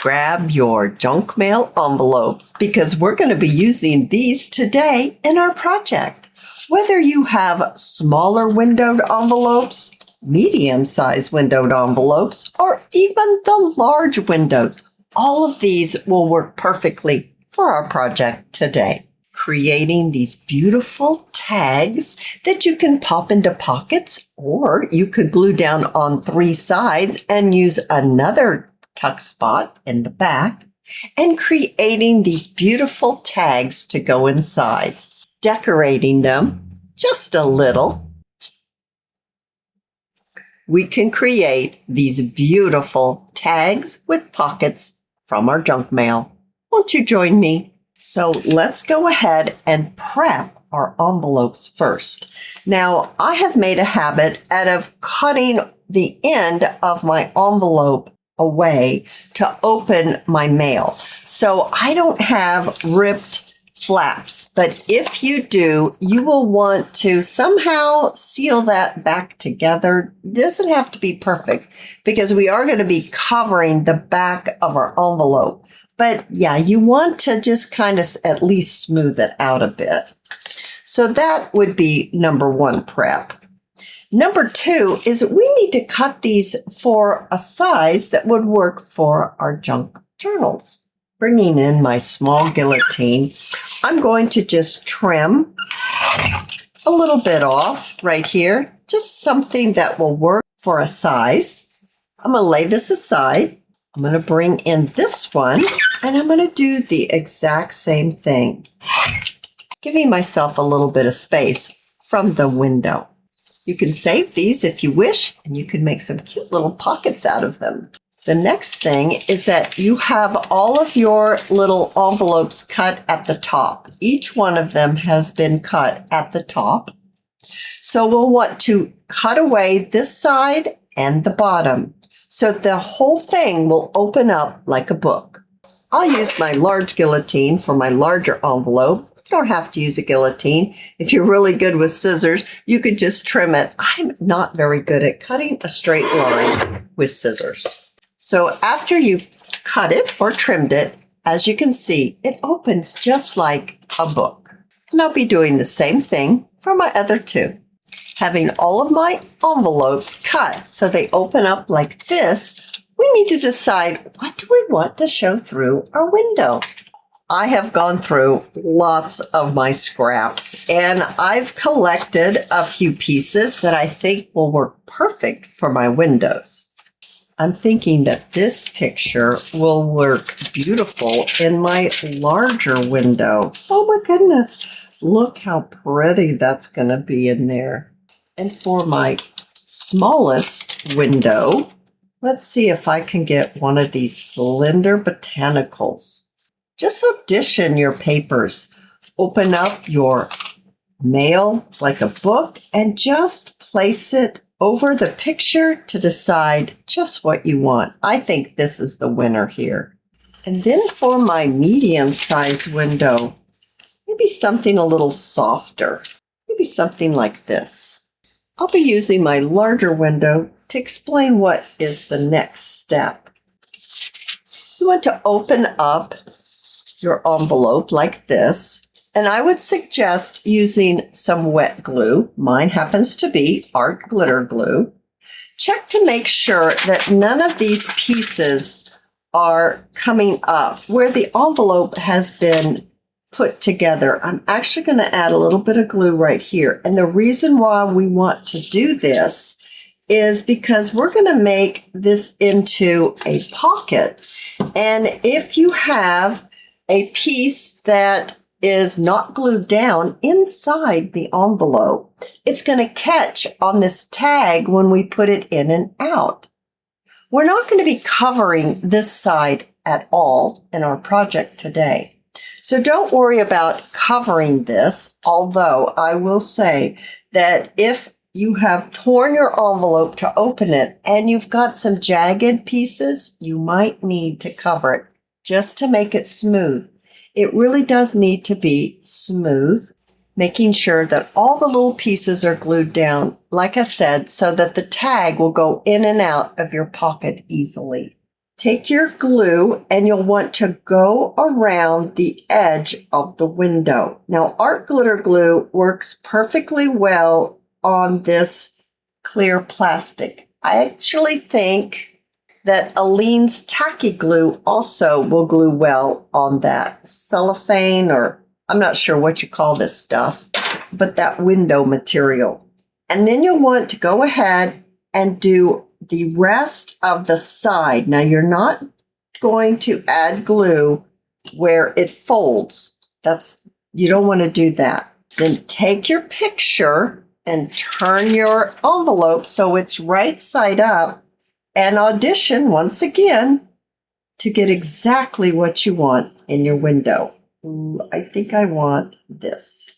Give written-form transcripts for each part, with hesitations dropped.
Grab your junk mail envelopes because we're going to be using these today in our project. Whether you have smaller windowed envelopes, medium-sized windowed envelopes, or even the large windows, all of these will work perfectly for our project today. Creating these beautiful tags that you can pop into pockets, or you could glue down on 3 sides and use another tuck spot in the back, and creating these beautiful tags to go inside. Decorating them just a little, we can create these beautiful tags with pockets from our junk mail. Won't you join me? So let's go ahead and prep our envelopes first. Now, I have made a habit out of cutting the end of my envelope away to open my mail. So I don't have ripped flaps, but if you do, you will want to somehow seal that back together. It doesn't have to be perfect because we are going to be covering the back of our envelope. But yeah, you want to just kind of at least smooth it out a bit. So that would be number 1 prep. Number 2 is we need to cut these for a size that would work for our junk journals. Bringing in my small guillotine, I'm going to just trim a little bit off right here, just something that will work for a size. I'm going to lay this aside. I'm going to bring in this one, and I'm going to do the exact same thing, giving myself a little bit of space from the window. You can save these if you wish, and you can make some cute little pockets out of them. The next thing is that you have all of your little envelopes cut at the top. Each one of them has been cut at the top. So we'll want to cut away this side and the bottom, so the whole thing will open up like a book. I'll use my large guillotine for my larger envelope. You don't have to use a guillotine. If you're really good with scissors, you could just trim it. I'm not very good at cutting a straight line with scissors. So after you've cut it or trimmed it, as you can see, it opens just like a book. And I'll be doing the same thing for my other 2. Having all of my envelopes cut so they open up like this, we need to decide, what do we want to show through our window? I have gone through lots of my scraps, and I've collected a few pieces that I think will work perfect for my windows. I'm thinking that this picture will work beautiful in my larger window. Oh my goodness, look how pretty that's going to be in there. And for my smallest window, let's see if I can get one of these slender botanicals. Just audition your papers. Open up your mail like a book and just place it over the picture to decide just what you want. I think this is the winner here. And then for my medium-sized window, maybe something a little softer. Maybe something like this. I'll be using my larger window to explain what is the next step. You want to open up your envelope like this, and I would suggest using some wet glue. Mine happens to be art glitter glue. Check to make sure that none of these pieces are coming up where the envelope has been put together. I'm actually going to add a little bit of glue right here. And the reason why we want to do this is because we're going to make this into a pocket. And if you have a piece that is not glued down inside the envelope, it's going to catch on this tag when we put it in and out. We're not going to be covering this side at all in our project today. So don't worry about covering this, although I will say that if you have torn your envelope to open it and you've got some jagged pieces, you might need to cover it just to make it smooth. It really does need to be smooth, making sure that all the little pieces are glued down, like I said, so that the tag will go in and out of your pocket easily. take your glue and you'll want to go around the edge of the window. Now, art glitter glue works perfectly well on this clear plastic. I actually think that Aleene's tacky glue also will glue well on that cellophane, or I'm not sure what you call this stuff, but that window material. And then you'll want to go ahead and do the rest of the side. Now, you're not going to add glue where it folds. You don't want to do that. Then take your picture and turn your envelope so it's right side up and audition once again to get exactly what you want in your window. Ooh, I think I want this.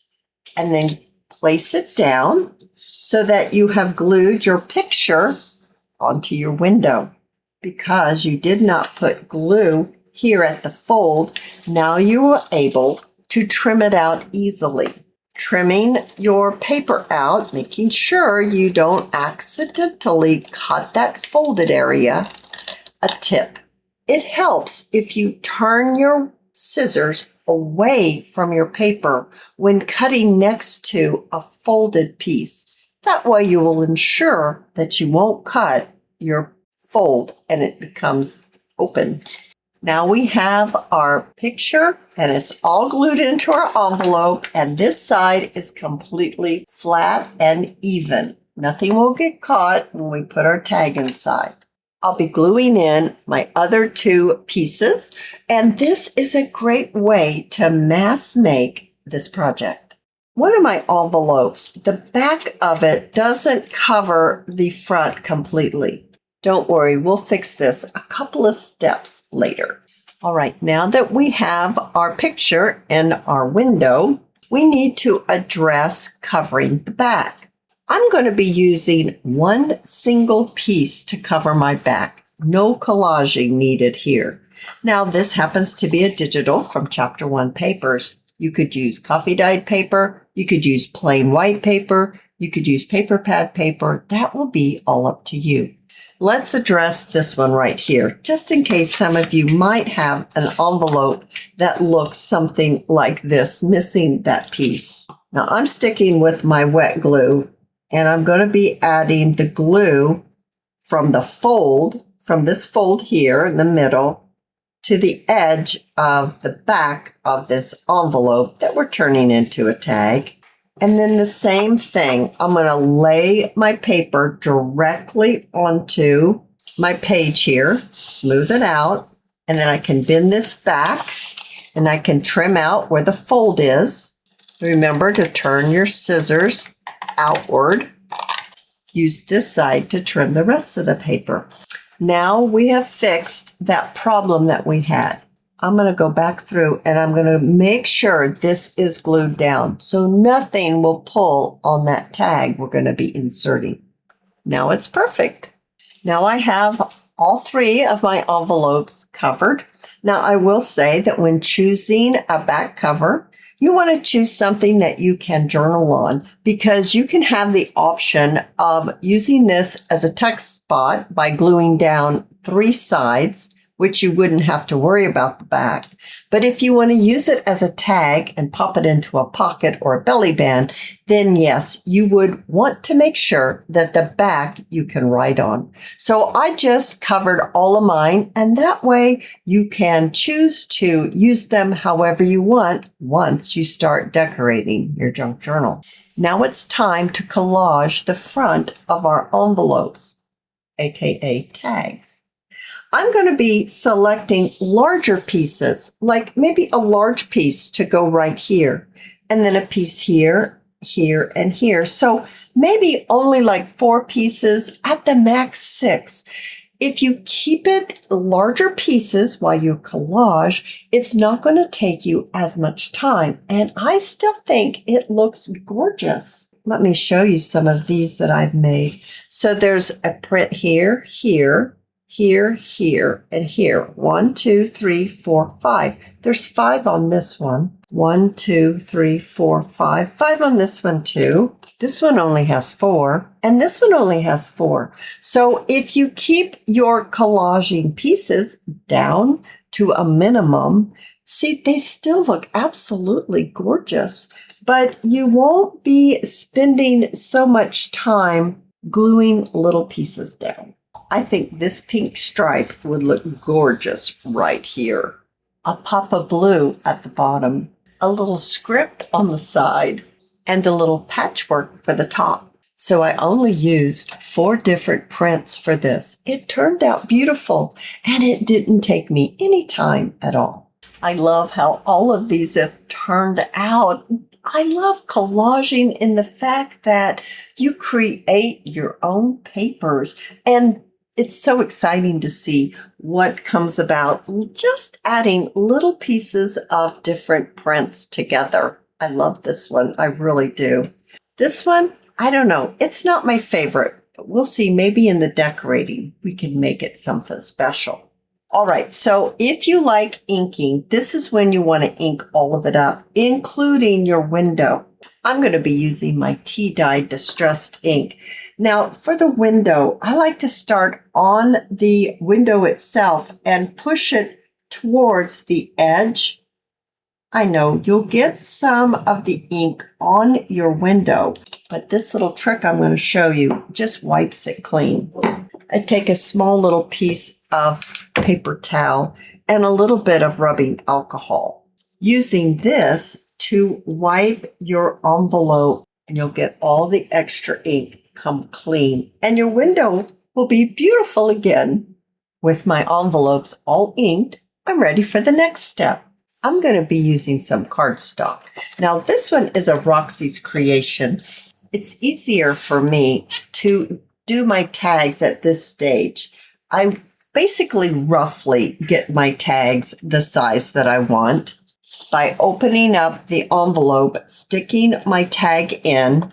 And then place it down so that you have glued your picture onto your window. Because you did not put glue here at the fold, now you are able to trim it out easily. Trimming your paper out, making sure you don't accidentally cut that folded area. A tip: it helps if you turn your scissors away from your paper when cutting next to a folded piece. That way you will ensure that you won't cut your fold and it becomes open. Now we have our picture and it's all glued into our envelope, and this side is completely flat and even. Nothing will get caught when we put our tag inside. I'll be gluing in my other two pieces, and this is a great way to mass make this project. One of my envelopes, the back of it doesn't cover the front completely. Don't worry, we'll fix this a couple of steps later. All right, now that we have our picture in our window, we need to address covering the back. I'm going to be using one single piece to cover my back. No collaging needed here. Now, this happens to be a digital from Chapter 1 papers. You could use coffee dyed paper. You could use plain white paper. You could use paper pad paper. That will be all up to you. Let's address this one right here, just in case some of you might have an envelope that looks something like this, missing that piece. Now, I'm sticking with my wet glue, and I'm going to be adding the glue from the fold, from this fold here in the middle, to the edge of the back of this envelope that we're turning into a tag. And then the same thing, I'm going to lay my paper directly onto my page here, smooth it out, and then I can bend this back and I can trim out where the fold is. Remember to turn your scissors outward. Use this side to trim the rest of the paper. Now we have fixed that problem that we had. I'm going to go back through and I'm going to make sure this is glued down so nothing will pull on that tag we're going to be inserting. Now it's perfect. Now I have all three of my envelopes covered. Now I will say that when choosing a back cover, you want to choose something that you can journal on, because you can have the option of using this as a text spot by gluing down three sides, which you wouldn't have to worry about the back. But if you want to use it as a tag and pop it into a pocket or a belly band, then yes, you would want to make sure that the back you can write on. So I just covered all of mine, and that way you can choose to use them however you want once you start decorating your junk journal. Now it's time to collage the front of our envelopes, aka tags. I'm going to be selecting larger pieces, like maybe a large piece to go right here, and then a piece here, here, and here. So maybe only like 4 pieces, at the max 6. If you keep it larger pieces while you collage, it's not going to take you as much time. And I still think it looks gorgeous. Let me show you some of these that I've made. So there's a print here, here, here, here, and here. 1, 2, 3, 4, 5. There's 5 on this one. 1, 2, 3, 4, 5. 5 on this one too. This one only has 4, and this one only has 4. So if you keep your collaging pieces down to a minimum, see, they still look absolutely gorgeous, but you won't be spending so much time gluing little pieces down. I think this pink stripe would look gorgeous right here. A pop of blue at the bottom, a little script on the side, and a little patchwork for the top. So I only used 4 different prints for this. It turned out beautiful, and it didn't take me any time at all. I love how all of these have turned out. I love collaging in the fact that you create your own papers, and it's so exciting to see what comes about just adding little pieces of different prints together. I love this one. I really do. This one, I don't know. It's not my favorite, but we'll see. Maybe in the decorating, we can make it something special. All right, so if you like inking, this is when you want to ink all of it up, including your window. I'm going to be using my tea-dye distressed ink. Now, for the window, I like to start on the window itself and push it towards the edge. I know you'll get some of the ink on your window, but this little trick I'm going to show you just wipes it clean. I take a small little piece of paper towel and a little bit of rubbing alcohol. Using this to wipe your envelope, and you'll get all the extra ink come clean, and your window will be beautiful again. With my envelopes all inked, I'm ready for the next step. I'm going to be using some cardstock. Now this one is a Roxy's creation. It's easier for me to do my tags at this stage. I basically roughly get my tags the size that I want by opening up the envelope, sticking my tag in,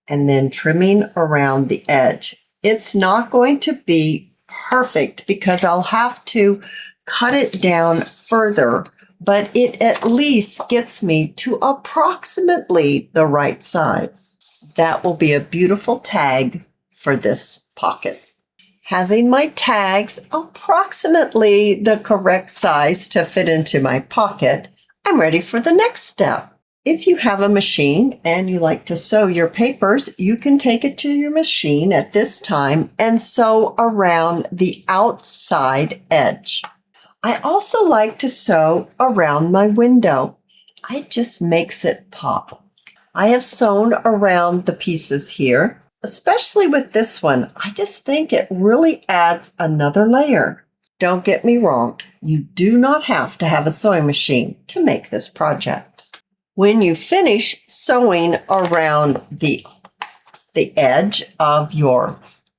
and then trimming around the edge. It's not going to be perfect because I'll have to cut it down further, but it at least gets me to approximately the right size. That will be a beautiful tag for this pocket. Having my tags approximately the correct size to fit into my pocket, I'm ready for the next step. If you have a machine and you like to sew your papers, you can take it to your machine at this time and sew around the outside edge. I also like to sew around my window. It just makes it pop. I have sewn around the pieces here, especially with this one. I just think it really adds another layer. Don't get me wrong, you do not have to have a sewing machine to make this project. When you finish sewing around the edge of your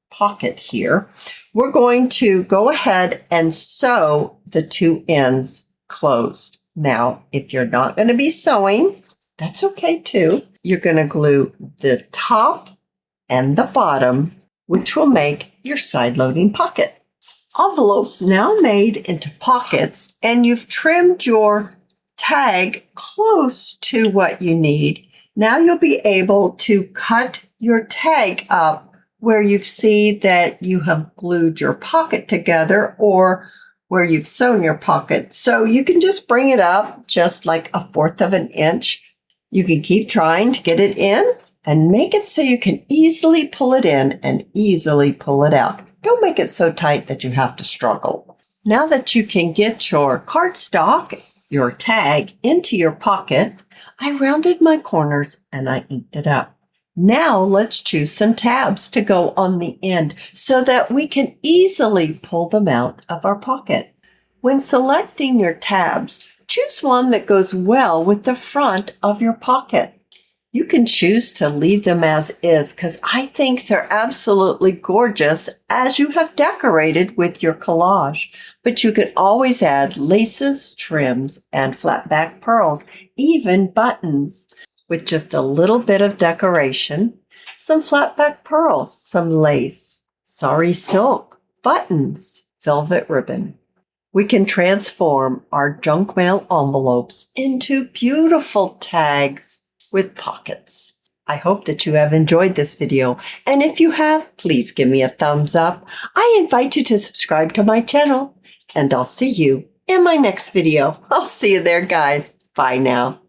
pocket here, we're going to go ahead and sew the 2 ends closed. Now, if you're not going to be sewing, that's okay too. You're going to glue the top and the bottom, which will make your side-loading pocket. Envelopes now made into pockets, and you've trimmed your tag close to what you need. Now you'll be able to cut your tag up where you see that you have glued your pocket together or where you've sewn your pocket. So you can just bring it up just like 1/4 of an inch. You can keep trying to get it in and make it so you can easily pull it in and easily pull it out. Don't make it so tight that you have to struggle. Now that you can get your cardstock, your tag, into your pocket, I rounded my corners and I inked it up. Now let's choose some tabs to go on the end so that we can easily pull them out of our pocket. When selecting your tabs, choose one that goes well with the front of your pocket. You can choose to leave them as is because I think they're absolutely gorgeous as you have decorated with your collage. But you can always add laces, trims, and flat back pearls, even buttons. With just a little bit of decoration, some flat back pearls, some lace, sari silk, buttons, velvet ribbon. We can transform our junk mail envelopes into beautiful tags with pockets. I hope that you have enjoyed this video, and if you have, please give me a thumbs up. I invite you to subscribe to my channel, and I'll see you in my next video. I'll see you there, guys. Bye now.